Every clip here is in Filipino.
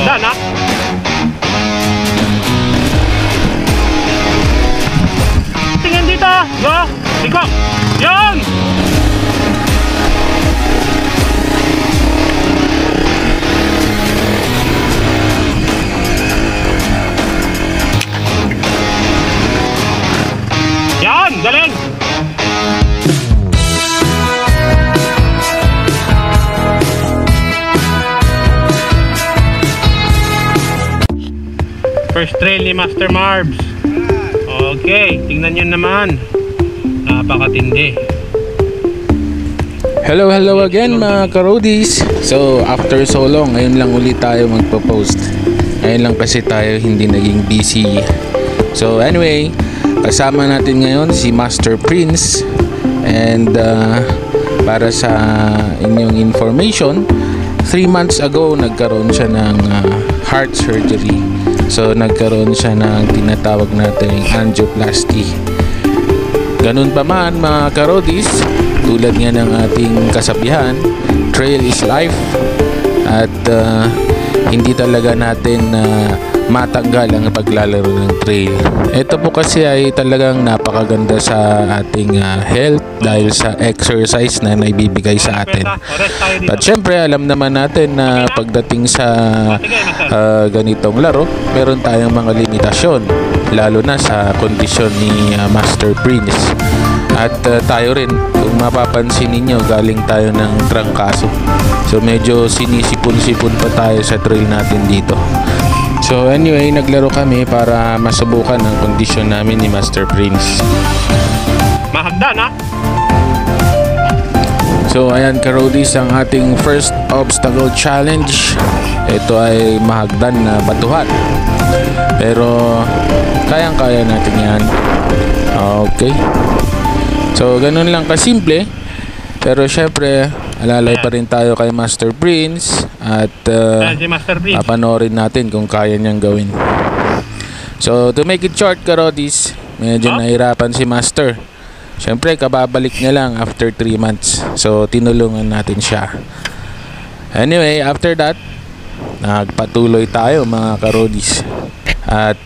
Mahagdan ha. Tingin dito. Go. Liko. Yan. Yan. Galing. First trail ni Master Marbs. Okay, tingnan nyo naman. Napakatindi. Hello again mga ka-roadies. So after so long, ngayon lang ulit tayo magpo-post. Ngayon lang kasi tayo hindi naging busy. So anyway, kasama natin ngayon si Master Prince. And para sa inyong information, 3 months ago nagkaroon siya ng heart surgery. So nagkaroon siya ng tinatawag nating angioplasty. Ganun pa man mga ka-roadies, tulad nga ng ating kasabihan, trail is life. At hindi talaga natin matanggal ang paglalaro ng trail. Ito po kasi ay talagang napakaganda sa ating health dahil sa exercise na naibibigay sa atin. At syempre alam naman natin na pagdating sa ganitong laro, meron tayong mga limitasyon, lalo na sa kondisyon ni Master Prince. At tayo rin, kung mapapansin ninyo, galing tayo ng trangkaso. So medyo sinisipon-sipon pa tayo sa trail natin dito. So anyway, naglaro kami para masubukan ang kondisyon namin ni Master Prince. Mahagdan ha. So ayan ka-roadies, ang ating first obstacle challenge. Ito ay mahagdan na batuhan, pero kayang-kaya natin yan. Okay. So ganun lang kasimple. Pero syempre alalay pa rin tayo kay Master Prince. At papanoorin natin kung kaya niyang gawin. So to make it short ka-roadies, medyo nahirapan si Master. Syempre kababalik niya lang after 3 months. So tinulungan natin siya. Anyway, after that, nagpatuloy tayo mga ka-roadies. At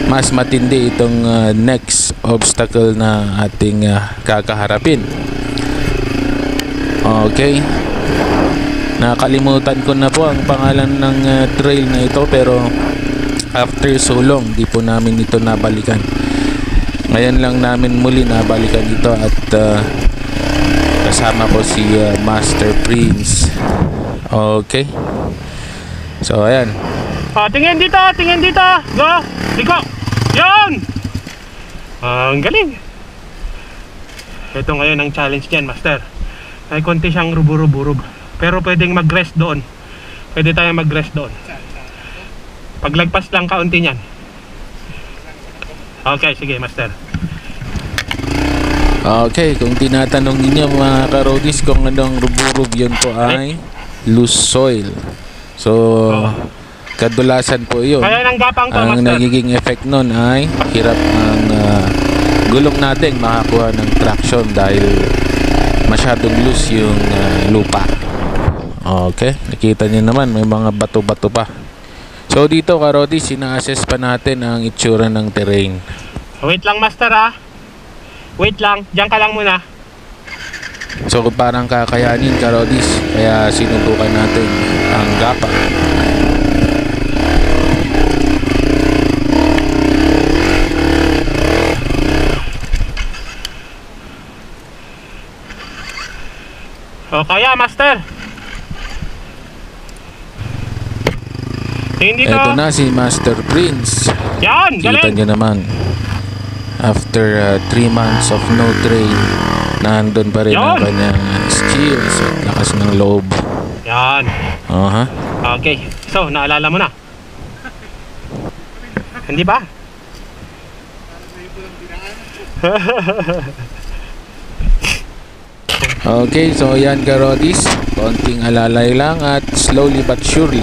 mas matindi itong next obstacle na ating kakaharapin. Okay. Nakalimutan ko na po ang pangalan ng trail na ito, pero after so long di po namin ito nabalikan. Ngayon lang namin muli nabalikan ito at kasama ko si Master Prince. Okay. So ayan. Tingin dito, tingin dito. Go. Liko. Yan. Ang galing. Ito ngayon ang challenge niyan, Master. May konti siyang rubo-rubo. Pero pwedeng mag-rest doon. Pwede tayong mag-rest doon. Paglagpas lang kaunti niyan. Okay, sige, Master. Okay, kung tinatanong ninyo mga ka-roadies kung anong rubo-rub, yun po ay loose soil. So, kadulasan po yun. Kaya ng gapang to, ang Master. nagiging effect nun ay hirap ang gulong natin makakuha ng traction dahil masyadong loose yung lupa. Okay, nakita niyo naman may mga bato-bato pa. So dito ka-roadies, ina-assess pa natin ang itsura ng terrain. Wait lang, Master ha. Wait lang, diyan ka lang muna. So parang kakayanin ka-roadies, kaya sinubukan natin ang gapang. O kaya, Master. Tingin dito. Ito na si Master Prince. Yan, Kita galing. niyo naman, after 3 months of no trail, nandun pa rin ang kanyang skills at lakas ng loob. Yan. Okay, so naalala mo na? Hindi ba? Okay, so yan ka-roadies, konting alalay lang at slowly but surely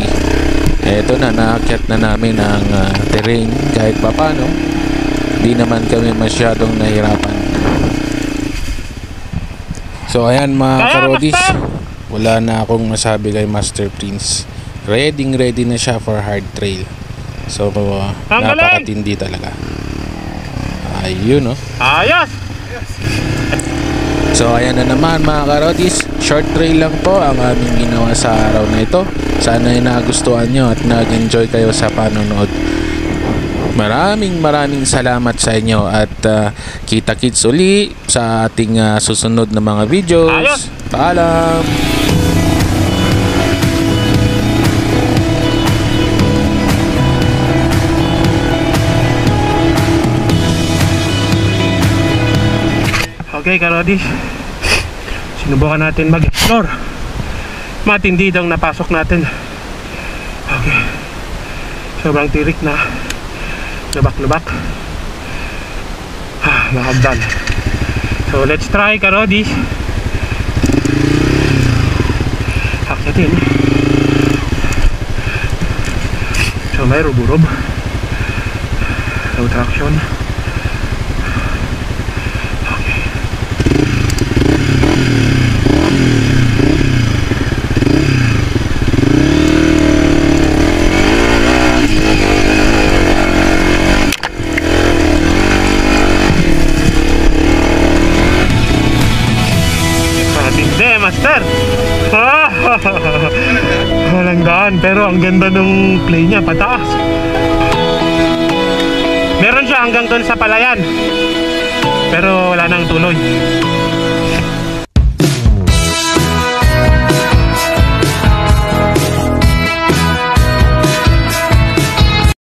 eto na, naakyat na namin ang terrain kahit papano. Di naman kami masyadong nahirapan. So ayan mga ka-roadies, wala na akong masabi kay Master Prince. ready na siya for hard trail. So napakatindi talaga. Ayun, no? Ayos! So ayan na naman mga karodis, short trail lang po ang aming ginawa sa araw na ito. Sana ay nagustuhan nyo at nag-enjoy kayo sa panonood. Maraming salamat sa inyo at kita-kits uli sa ating susunod na mga videos. Ayos! Paalam! Okay, karodis, sinubukan natin mag-explore. Matindi ang napasok natin. Okay, sobrang tirik na lubak-lubak. Mahagdan. So let's try, karodis. Akyatin. So may rubo-rub, low traction. Master. Walang daan, pero ang ganda ng play niya, pataas. Meron siya hanggang doon sa palayan, pero wala nang tuloy.